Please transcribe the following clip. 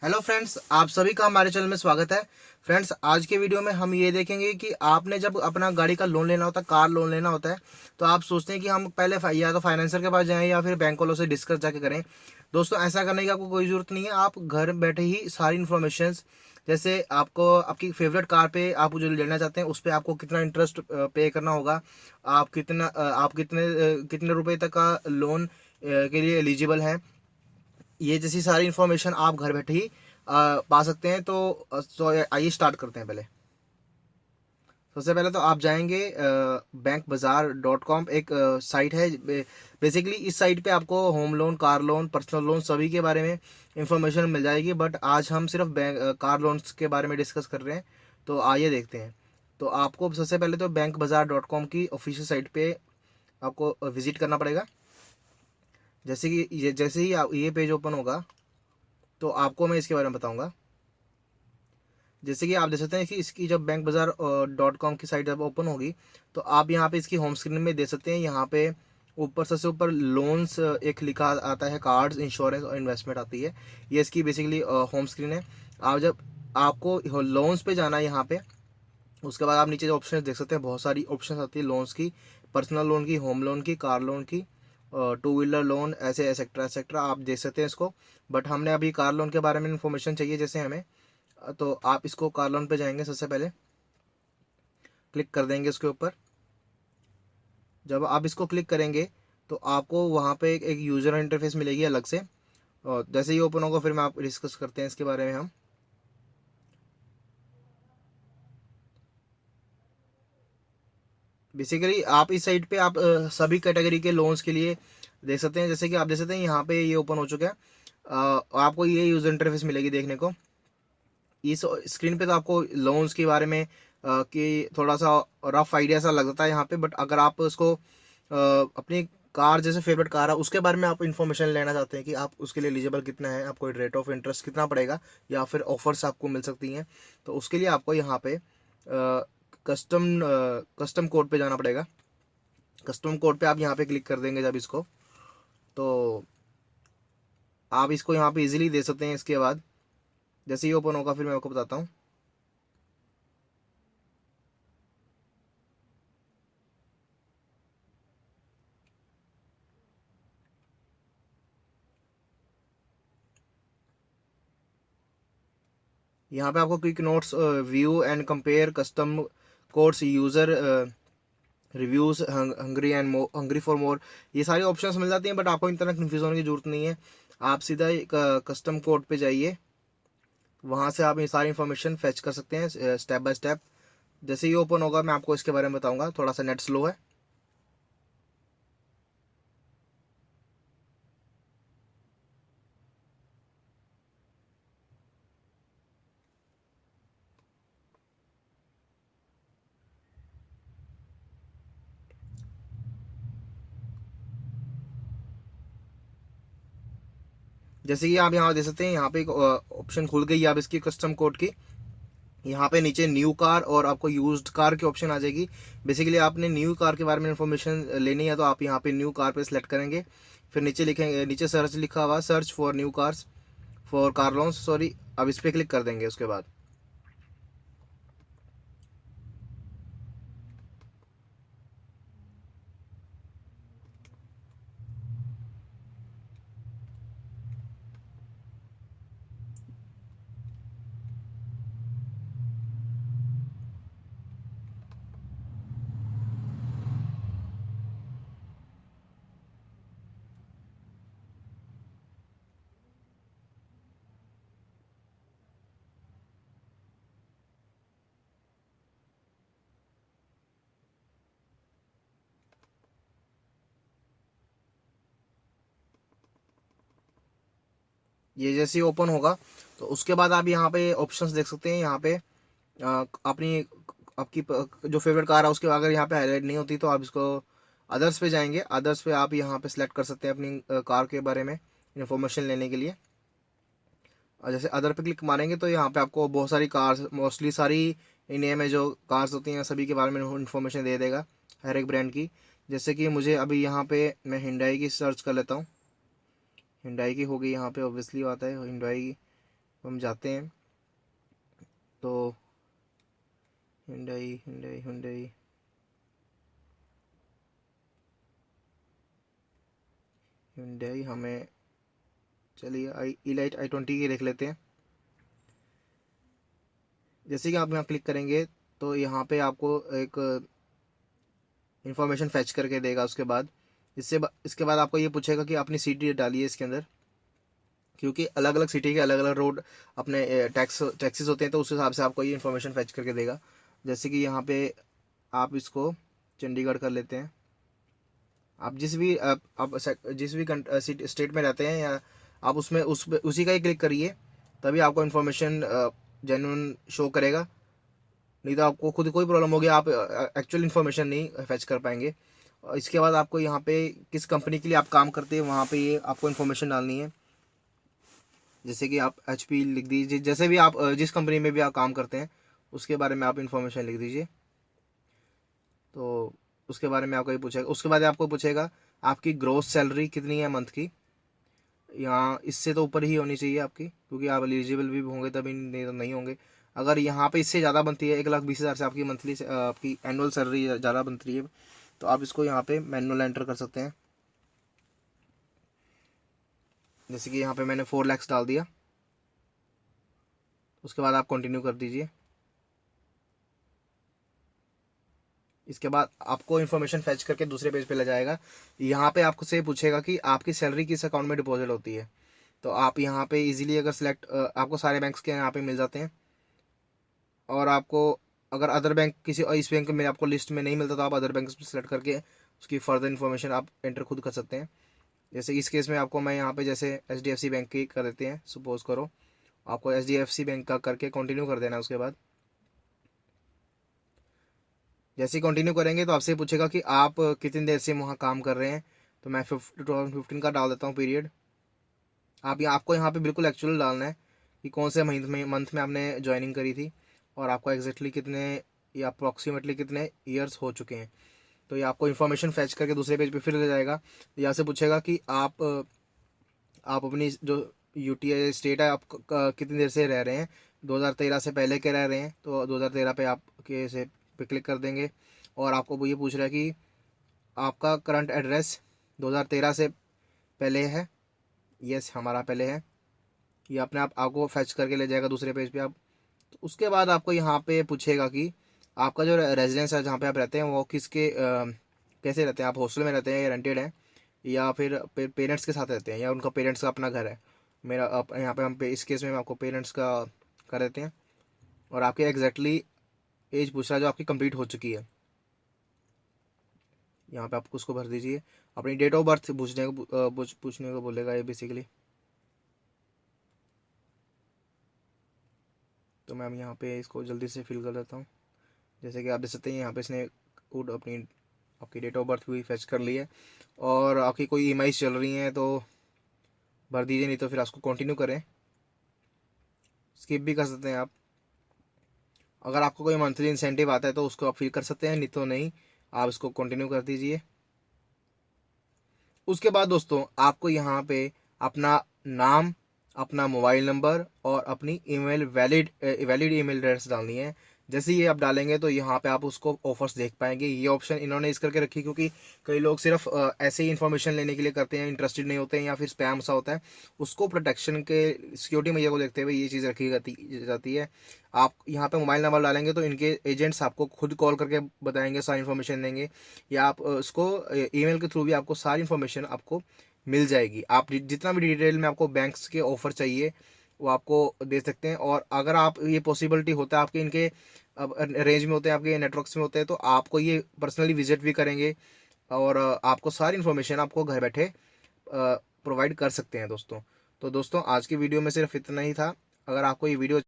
Hello friends, आप सभी का हमारे चैनल में स्वागत है। फ्रेंड्स, आज के वीडियो में हम ये देखेंगे कि आपने जब अपना गाड़ी का लोन लेना होता है, कार लोन लेना होता है, तो आप सोचते हैं कि हम पहले या तो फाइनेंसर के पास जाएं या फिर बैंक वालों से डिस्कस जाके करें। दोस्तों, ऐसा करने की आपको कोई ज़रूरत नहीं है। आप घर बैठे ही सारी इन्फॉर्मेशन, जैसे आपको आपकी फेवरेट कार पे आप जो लेना चाहते हैं उस पर आपको कितना इंटरेस्ट पे करना होगा, आप कितने रुपए तक का लोन के लिए एलिजिबल हैं, ये जैसी सारी इन्फॉर्मेशन आप घर बैठे ही पा सकते हैं। तो आइए स्टार्ट करते हैं। सबसे पहले तो आप जाएंगे बैंक बाजार.com, एक साइट है। बेसिकली इस साइट पे आपको home loan, car loan, personal loan सभी के बारे में इंफॉर्मेशन मिल जाएगी, बट आज हम सिर्फ कार लोन्स के बारे में डिस्कस कर रहे हैं। तो आइए देखते हैं। तो आपको सबसे पहले तो बैंक बाजार.com की ऑफिशियल साइट पे आपको विजिट करना पड़ेगा। जैसे ही ये पेज ओपन होगा तो आपको मैं इसके बारे में बताऊंगा। जैसे कि आप देख सकते हैं कि इसकी जब बैंक बाजार.com की साइट जब ओपन होगी तो आप यहाँ पे इसकी होम स्क्रीन में देख सकते हैं। यहाँ पे ऊपर सबसे ऊपर लोन्स एक लिखा आता है, कार्ड्स, इंश्योरेंस और इन्वेस्टमेंट आती है। ये इसकी बेसिकली होम स्क्रीन है। आप जब आपको लोन्स पे जाना है यहाँ पे, उसके बाद आप नीचे जो ऑप्शन देख सकते हैं, बहुत सारी ऑप्शन आती है लोन्स की, पर्सनल लोन की, होम लोन की, कार लोन की, टू व्हीलर लोन, ऐसे एक्सेट्रा एक्सेट्रा आप देख सकते हैं इसको। बट हमने अभी कार लोन के बारे में इन्फॉर्मेशन चाहिए जैसे हमें, तो आप इसको कार लोन पे जाएंगे। सबसे पहले क्लिक कर देंगे उसके ऊपर। जब आप इसको क्लिक करेंगे तो आपको वहाँ पे एक यूजर इंटरफेस मिलेगी अलग से, और जैसे ही ओपन होगा फिर मैं आप डिस्कस करते हैं इसके बारे में हम। बेसिकली आप इस साइट पे आप सभी कैटेगरी के लोन्स के लिए देख सकते हैं। जैसे कि आप देख सकते हैं यहाँ पे ये ओपन हो चुका है। आपको ये यूजर इंटरफेस मिलेगी देखने को। इस स्क्रीन पे तो आपको लोन्स के बारे में कि थोड़ा सा रफ आइडिया सा लगता है यहाँ पे, बट अगर आप उसको अपनी कार, जैसे फेवरेट कार है, उसके बारे में आप इन्फॉर्मेशन लेना चाहते हैं कि आप उसके लिए एलिजिबल कितना है, आपको रेट ऑफ इंटरेस्ट कितना पड़ेगा, या फिर ऑफर्स आपको मिल सकती हैं, तो उसके लिए आपको यहाँ पे कस्टम कस्टम कोड पे जाना पड़ेगा। कस्टम कोड पे आप यहाँ पे क्लिक कर देंगे जब इसको, तो आप इसको यहाँ पे इजीली दे सकते हैं। इसके बाद जैसे ही ओपन होगा फिर मैं आपको बताता हूँ। यहाँ पे आपको quick notes, view and compare, custom codes, user reviews, hungry for more, ये सारी ऑप्शंस मिल जाती हैं। बट आपको इतना कंफ्यूज होने की जरूरत नहीं है। आप सीधा कस्टम कोड पे जाइए, वहां से आप ये सारी इन्फॉर्मेशन फेच कर सकते हैं स्टेप बाय स्टेप। जैसे ही ओपन होगा मैं आपको इसके बारे में बताऊंगा। थोड़ा सा नेट स्लो है। जैसे कि आप यहाँ देख सकते हैं, यहाँ पे एक ऑप्शन खुल गई अब इसकी कस्टम कोड की। यहाँ पे नीचे न्यू कार और आपको यूज्ड कार की ऑप्शन आ जाएगी। बेसिकली आपने न्यू कार के बारे में इन्फॉर्मेशन लेनी है तो आप यहाँ पे न्यू कार पे सिलेक्ट करेंगे। फिर नीचे लिखेंगे, नीचे सर्च लिखा हुआ, search for new cars, for car loans, sorry. अब इस पर क्लिक कर देंगे। उसके बाद ये जैसे ही ओपन होगा तो उसके बाद आप यहाँ पे ऑप्शंस देख सकते हैं। यहाँ पे अपनी आपकी जो फेवरेट कार है उसके अगर यहाँ पे हाईलाइट नहीं होती तो आप इसको अदर्स पे जाएंगे। अदर्स पे आप यहाँ पे सिलेक्ट कर सकते हैं अपनी कार के बारे में इंफॉर्मेशन लेने के लिए। और जैसे अदर पे क्लिक मारेंगे तो यहाँ पे आपको बहुत सारी कार्स, मोस्टली सारी इंडिया में जो कार्स होती हैं सभी के बारे में इन्फॉर्मेशन दे देगा, हर एक ब्रांड की। जैसे कि मुझे अभी यहाँ पे मैं हिंडाई की सर्च कर लेता हूँ। हिंडाई की हो गई यहाँ पे, ऑब्वियसली आता है हिंडाई की। हम जाते हैं तो Hyundai Hyundai Hyundai Hyundai हमें, चलिए इलाइट i20 की देख लेते हैं। जैसे कि आप यहाँ क्लिक करेंगे तो यहाँ पे आपको एक इंफॉर्मेशन फैच करके देगा। उसके बाद इसके बाद आपको ये पूछेगा कि अपनी सिटी डालिए इसके अंदर, क्योंकि अलग अलग सिटी के अलग अलग रोड अपने टैक्सेस होते हैं, तो उस हिसाब से आपको ये इन्फॉर्मेशन फैच करके देगा। जैसे कि यहाँ पे आप इसको चंडीगढ़ कर लेते हैं। आप जिस भी स्टेट में रहते हैं, या आप उसमें उसी का ही क्लिक करिए, तभी आपको इन्फॉर्मेशन जेन्युइन शो करेगा। नहीं तो आपको खुद कोई प्रॉब्लम होगी, आप एक्चुअल इन्फॉर्मेशन नहीं फैच कर पाएंगे। और इसके बाद आपको यहाँ पे किस कंपनी के लिए आप काम करते हैं वहाँ पे ये आपको इन्फॉर्मेशन डालनी है। जैसे कि आप HP लिख दीजिए, जैसे भी आप जिस कंपनी में भी आप काम करते हैं उसके बारे में आप इन्फॉर्मेशन लिख दीजिए। तो उसके बारे में आपको ये पूछेगा। उसके बाद आपको पूछेगा आपकी ग्रोस सैलरी कितनी है मंथ की। यहाँ इससे तो ऊपर ही होनी चाहिए आपकी, क्योंकि आप एलिजिबल भी होंगे तभी, नहीं तो नहीं होंगे। अगर यहाँ पे इससे ज़्यादा बनती है, 1,20,000 से आपकी मंथली आपकी एनुअल सैलरी ज़्यादा बनती है, तो आप इसको यहाँ पे मैनुअल एंटर कर सकते हैं। जैसे कि यहाँ पे मैंने 4 लाख डाल दिया। उसके बाद आप कंटिन्यू कर दीजिए। इसके बाद आपको इन्फॉर्मेशन फैच करके दूसरे पेज पे ले जाएगा। यहाँ पे आपको से पूछेगा कि आपकी सैलरी किस अकाउंट में डिपॉजिट होती है। तो आप यहाँ पे इजीली अगर सिलेक्ट, आपको सारे बैंक्स के यहाँ पे मिल जाते हैं। और आपको अगर अदर बैंक किसी इस बैंक में आपको लिस्ट में नहीं मिलता, तो आप अदर बैंक सेलेक्ट करके उसकी फर्दर इन्फॉर्मेशन आप एंटर खुद कर सकते हैं। जैसे इस केस में आपको मैं यहाँ पे जैसे HDFC बैंक की कर देते हैं, सपोज करो आपको HDFC बैंक का करके कंटिन्यू कर देना है। उसके बाद जैसे ही कंटिन्यू करेंगे तो आपसे पूछेगा कि आप कितनी देर से वहाँ काम कर रहे हैं। तो मैं 2015 का डाल देता हूँ पीरियड। आपको यहाँ पे बिल्कुल एक्चुअल डालना है कि कौन से मंथ में आपने ज्वाइनिंग करी थी, और आपको एग्जैक्टली कितने या अप्रॉक्सीमेटली कितने ईयर्स हो चुके हैं। तो ये आपको इन्फॉर्मेशन फैच करके दूसरे पेज पे फिर ले जाएगा। यहाँ से पूछेगा कि आप अपनी जो UTI स्टेट है, आप कितनी देर से रह रहे हैं। 2013 से पहले के रह रहे हैं तो 2013 पे आप के से पे क्लिक कर देंगे। और आपको वो ये पूछ रहा है कि आपका करंट एड्रेस 2013 से पहले है। यस, हमारा पहले है। ये अपने आप आपको फैच करके ले जाएगा दूसरे पेज पे। आप तो उसके बाद आपको यहाँ पे पूछेगा कि आपका जो रेजिडेंस है जहाँ पे आप रहते हैं वो कैसे रहते हैं। आप हॉस्टल में रहते हैं या रेंटेड हैं, या फिर पेरेंट्स के साथ रहते हैं, या उनका पेरेंट्स का अपना घर है। यहाँ पे इस केस में आपको पेरेंट्स का कर देते हैं। और आपके एग्जैक्टली एज पूछ रहा है जो आपकी कंप्लीट हो चुकी है। यहाँ पे आपको उसको भर दीजिए। अपनी डेट ऑफ बर्थ पूछने को बोलेगा ये बेसिकली। तो मैं यहाँ पे इसको जल्दी से फिल कर देता हूँ। जैसे कि आप देख सकते हैं यहाँ पे इसने कोड आपकी डेट ऑफ बर्थ भी फैच कर ली है। और आपकी कोई EMI चल रही हैं तो भर दीजिए, नहीं तो फिर उसको कंटिन्यू करें। स्किप भी कर सकते हैं आप। अगर आपको कोई मंथली इंसेंटिव आता है तो उसको आप फिल कर सकते हैं, नहीं तो नहीं, आप इसको कंटिन्यू कर दीजिए। उसके बाद दोस्तों आपको यहाँ पे अपना नाम, अपना मोबाइल नंबर और अपनी वैलिड ईमेल एड्रेस डालनी है। जैसे ये आप डालेंगे तो यहाँ पे आप उसको ऑफर्स देख पाएंगे। ये ऑप्शन इन्होंने इस करके रखी क्योंकि कई लोग सिर्फ ऐसे ही इन्फॉर्मेशन लेने के लिए करते हैं, इंटरेस्टेड नहीं होते हैं, या फिर स्पैम सा होता है। उसको प्रोटेक्शन के सिक्योरिटी मैया को देखते हुए ये चीज़ रखी जाती है। आप यहाँ पे मोबाइल नंबर डालेंगे तो इनके एजेंट्स आपको खुद कॉल करके बताएंगे, सारी इन्फॉर्मेशन देंगे, या आप उसको ईमेल के थ्रू भी आपको सारी इन्फॉर्मेशन आपको मिल जाएगी। आप जितना भी डिटेल में आपको बैंक्स के ऑफर चाहिए वो आपको दे सकते हैं। और अगर आप ये पॉसिबिलिटी होता है आपके इनके अब रेंज में होते हैं, आपके नेटवर्क्स में होते हैं, तो आपको ये पर्सनली विजिट भी करेंगे और आपको सारी इन्फॉर्मेशन आपको घर बैठे प्रोवाइड कर सकते हैं दोस्तों। तो दोस्तों आज की वीडियो में सिर्फ इतना ही था। अगर आपको ये वीडियो